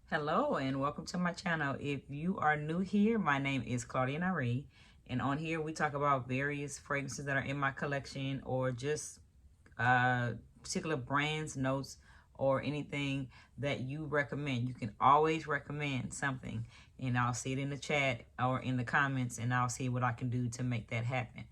Hello and welcome to my channel. If you are new here, my name is ClaudiaNyree, and on here we talk about various fragrances that are in my collection or just particular brands, notes, or anything that you recommend. You can always recommend something and I'll see it in the chat or in the comments and I'll see what I can do to make that happen.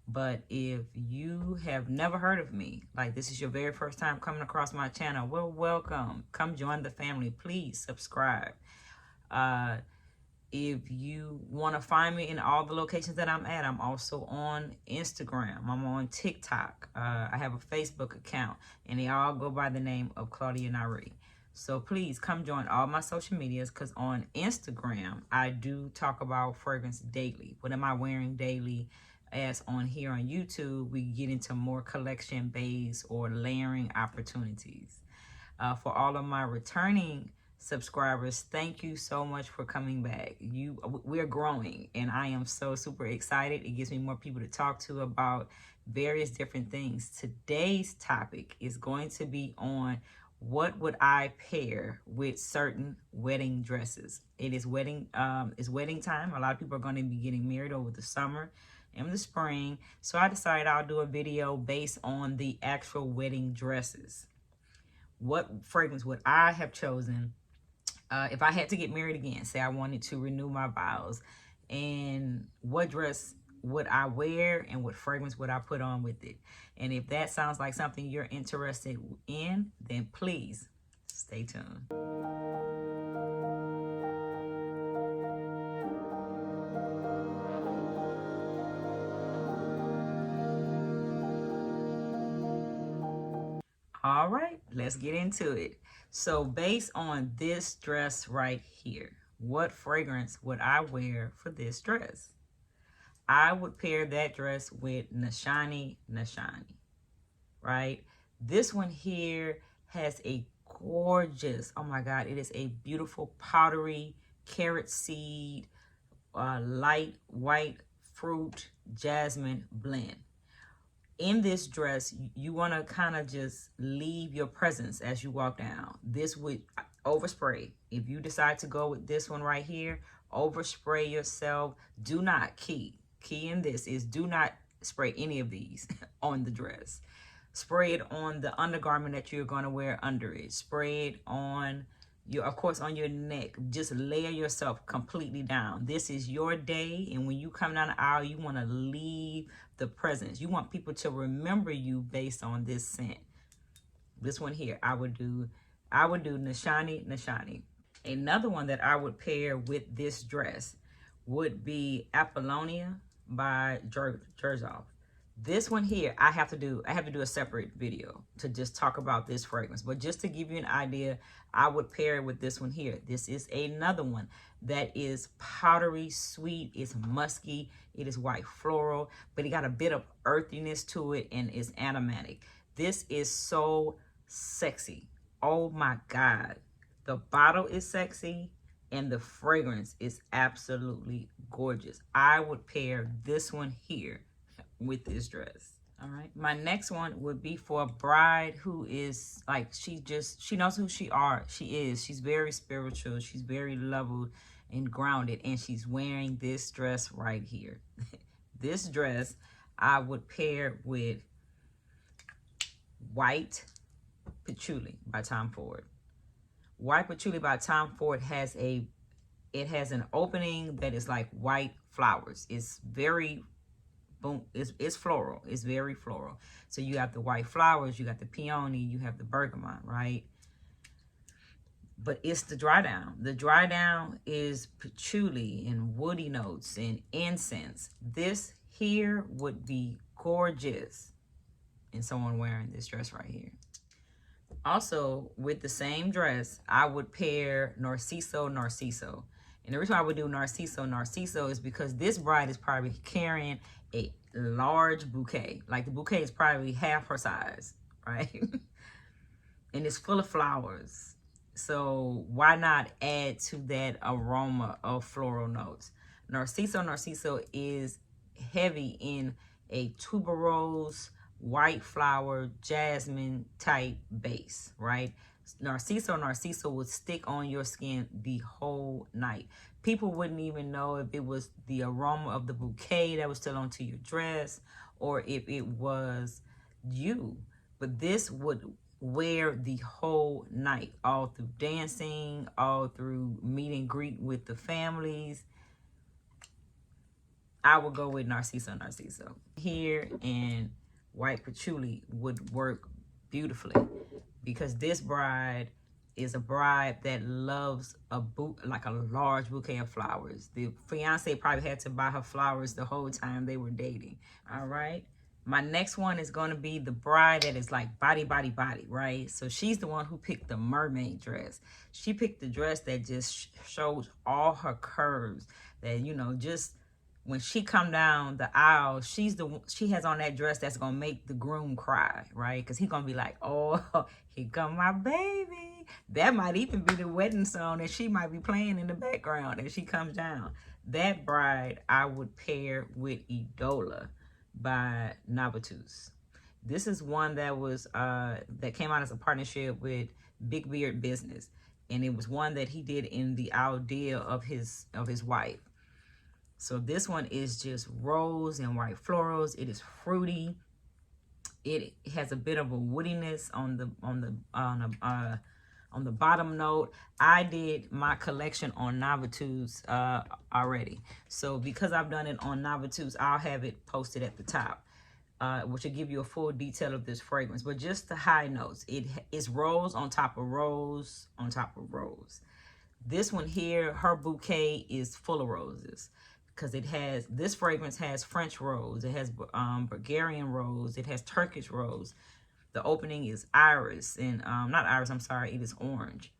But if you have never heard of me, like this is your very first time coming across my channel, well, welcome. Come join the family. Please subscribe. If you want to find me in all the locations that I'm at, I'm also on Instagram. I'm on TikTok. I have a Facebook account, and they all go by the name of ClaudiaNyree. So please come join all my social medias, because on Instagram, I do talk about fragrance daily. What am I wearing daily? As on here on YouTube, we get into more collection based or layering opportunities. For all of my returning subscribers, thank you so much for coming back. We're growing and I am so super excited. It gives me more people to talk to about various different things. Today's topic is going to be on what would I pair with certain wedding dresses. It is wedding time. A lot of people are going to be getting married over the summer in the spring, so I decided I'll do a video based on the actual wedding dresses. What fragrance would I have chosen if I had to get married again? Say I wanted to renew my vows, and what dress would I wear and what fragrance would I put on with it? And if that sounds like something you're interested in, then please stay tuned. All right, let's get into it. So based on this dress right here, what fragrance would I wear for this dress? I would pair that dress with NISHANE, right? This one here has a gorgeous, oh my God, it is a beautiful powdery carrot seed, light white fruit jasmine blend. In this dress, you want to kind of just leave your presence as you walk down. This would overspray. If you decide to go with this one right here, overspray yourself. Do not key in this is do not spray any of these on the dress. Spray it on the undergarment that you're going to wear under it. Spray it on of course, on your neck. Just layer yourself completely down. This is your day, and when you come down the aisle, you want to leave the presence. You want people to remember you based on this scent. This one here, I would do NISHANE. Another one that I would pair with this dress would be APOLLONIA by XERJOFF. This one here, I have to do a separate video to just talk about this fragrance. But just to give you an idea, I would pair it with this one here. This is another one that is powdery sweet. It's musky. It is white floral, but it got a bit of earthiness to it and is aromatic. This is so sexy. Oh my God. The bottle is sexy and the fragrance is absolutely gorgeous. I would pair this one here with this dress. All right, my next one would be for a bride who is like, she knows who she is. She's very spiritual, she's very leveled and grounded, and she's wearing this dress right here. This dress I would pair with White Patchouli by Tom Ford. White Patchouli by Tom Ford has an opening that is like white flowers. It's very it's floral. It's very floral. So you have the white flowers, you got the peony, you have the bergamot, right? But it's the dry down. The dry down is patchouli and woody notes and incense. This here would be gorgeous in someone wearing this dress right here. Also, with the same dress, I would pair NARCISO. And the reason why I would do NARCISO is because this bride is probably carrying a large bouquet. Like the bouquet is probably half her size, right? And it's full of flowers. So why not add to that aroma of floral notes? NARCISO is heavy in a tuberose, white flower, jasmine type base, right? Narciso would stick on your skin the whole night. People wouldn't even know if it was the aroma of the bouquet that was still onto your dress or if it was you. But this would wear the whole night, all through dancing, all through meet and greet with the families. I would go with Narciso. Here and white patchouli would work beautifully because this bride is a bride that loves a large bouquet of flowers. The fiance probably had to buy her flowers the whole time they were dating. All right. My next one is going to be the bride that is like body, right? So she's the one who picked the mermaid dress. She picked the dress that just shows all her curves, that, you know, just when she come down the aisle, she has on that dress that's going to make the groom cry, right? Because he's going to be like, oh, here come my baby. That might even be the wedding song that she might be playing in the background as she comes down. That bride I would pair with EIDOLA by NAVITUS. This is one that was that came out as a partnership with Big Beard Business, and it was one that he did in the idea of his wife. So this one is just rose and white florals. It is fruity. It has a bit of a woodiness on the bottom note. I did my collection on NAVITUS already. So because I've done it on NAVITUS, I'll have it posted at the top, which will give you a full detail of this fragrance. But just the high notes, it is rose on top of rose on top of rose. This one here, her bouquet is full of roses because this fragrance has French rose, it has Bulgarian rose, it has Turkish rose. The opening is iris, and not iris, I'm sorry, it is orange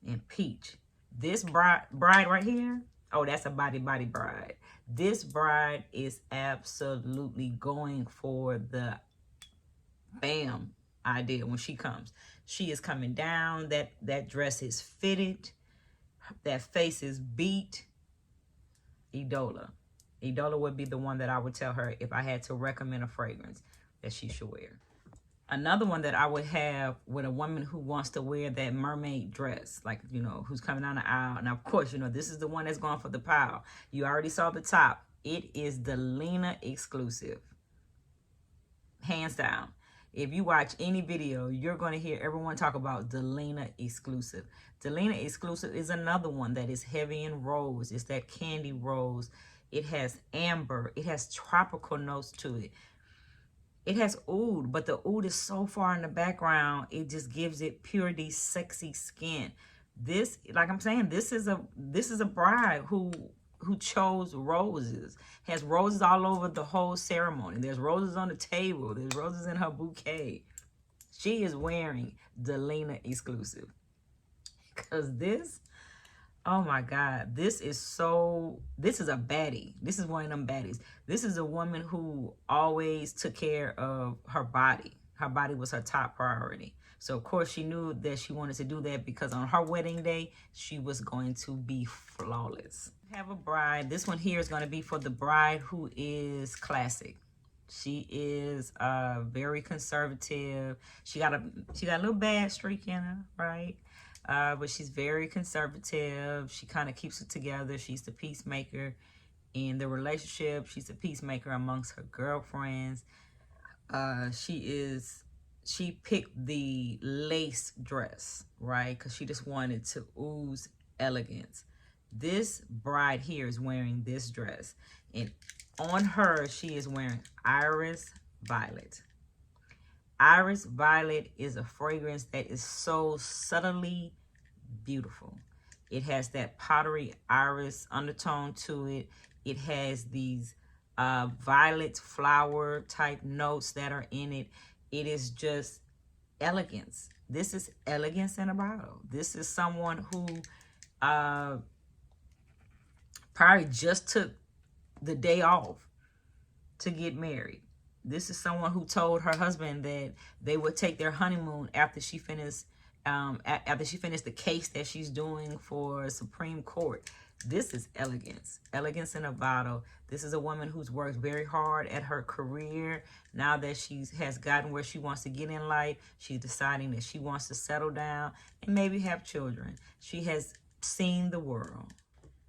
and peach. This bride right here, oh, that's a body bride. This bride is absolutely going for the bam idea when she comes. She is coming down, that dress is fitted, that face is beat. EIDOLA would be the one that I would tell her if I had to recommend a fragrance that she should wear. Another one that I would have with a woman who wants to wear that mermaid dress, like, you know, who's coming down the aisle. Now, of course, you know, this is the one that's going for the pile. You already saw the top. It is DELINA exclusive. Hands down. If you watch any video, you're going to hear everyone talk about DELINA exclusive. DELINA exclusive is another one that is heavy in rose. It's that candy rose. It has amber. It has tropical notes to it. It has oud, but the oud is so far in the background, it just gives it purity, sexy skin. This, like I'm saying, this is a bride who chose roses. Has roses all over the whole ceremony. There's roses on the table. There's roses in her bouquet. She is wearing DELINA exclusive. Because this, oh my God, this is a baddie. This is one of them baddies. This is a woman who always took care of her body. Her body was her top priority. So, of course, she knew that she wanted to do that because on her wedding day, she was going to be flawless. Have a bride. This one here is going to be for the bride who is classic. She is very conservative. She got a little bad streak in her, right? But she's very conservative. She kind of keeps it together. She's the peacemaker in the relationship. She's a peacemaker amongst her girlfriends. She picked the lace dress, right? Because she just wanted to ooze elegance. This bride here is wearing this dress. And on her, she is wearing Iris Violet. Iris Violet is a fragrance that is so subtly beautiful. It has that powdery iris undertone to it. It has these violet flower type notes that are in it. It is just elegance. This is elegance in a bottle. This is someone who probably just took the day off to get married. This is someone who told her husband that they would take their honeymoon after she finished the case that she's doing for Supreme Court. This is elegance. Elegance in a bottle. This is a woman who's worked very hard at her career. Now that she has gotten where she wants to get in life, she's deciding that she wants to settle down and maybe have children. She has seen the world.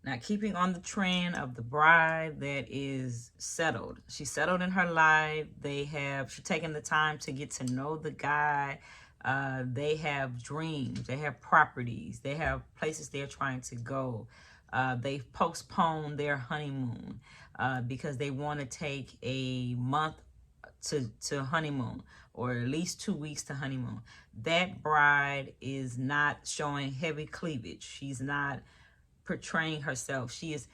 Now, keeping on the trend of the bride that is settled. She's settled in her life. She's taken the time to get to know the guy. They have dreams. They have properties. They have places they're trying to go. They've postponed their honeymoon because they want to take a month to honeymoon, or at least 2 weeks to honeymoon. That bride is not showing heavy cleavage. She's not portraying herself. She is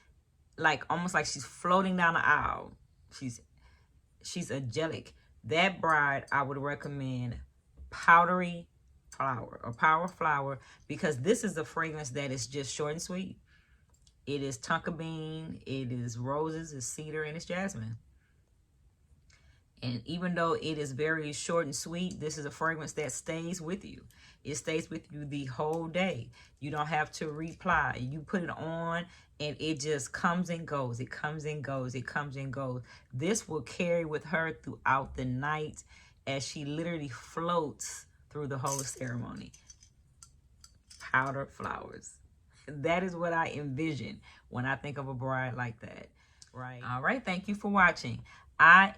like almost like she's floating down the aisle. She's angelic. That bride, I would recommend powdery flower or power flower, because this is a fragrance that is just short and sweet. It is tonka bean, it is roses, it's cedar, and it's jasmine. And even though it is very short and sweet, this is a fragrance that stays with you. It stays with you the whole day. You don't have to reply. You put it on and it just comes and goes. It comes and goes. It comes and goes. This will carry with her throughout the night as she literally floats through the whole ceremony. Powdered flowers. That is what I envision when I think of a bride like that, right? All right, thank you for watching. I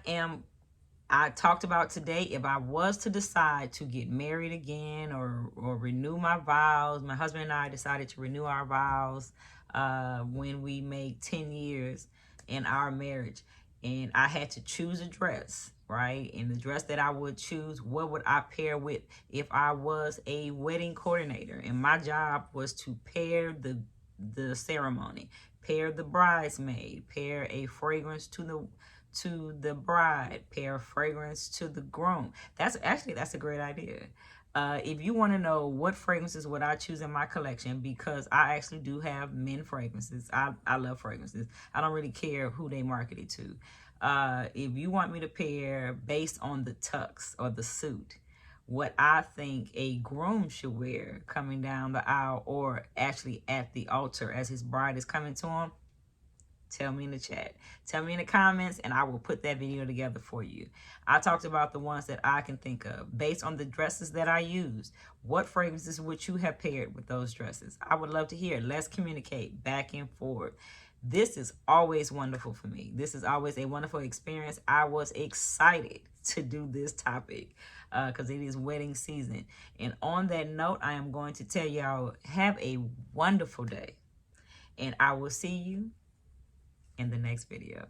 talked about today, if I was to decide to get married again or renew my vows. My husband and I decided to renew our vows when we made 10 years in our marriage. And I had to choose a dress, right? And the dress that I would choose, what would I pair with if I was a wedding coordinator? And my job was to pair the ceremony, pair the bridesmaid, pair a fragrance to the bride, pair a fragrance to the groom. That's a great idea. If you want to know what fragrances would I choose in my collection, because I actually do have men fragrances. I love fragrances. I don't really care who they market it to. If you want me to pair based on the tux or the suit, what I think a groom should wear coming down the aisle or actually at the altar as his bride is coming to him, tell me in the chat. Tell me in the comments and I will put that video together for you. I talked about the ones that I can think of. Based on the dresses that I use, what fragrances would you have paired with those dresses? I would love to hear. Let's communicate back and forth. This is always wonderful for me. This is always a wonderful experience. I was excited to do this topic because it is wedding season. And on that note, I am going to tell y'all, have a wonderful day. And I will see you in the next video.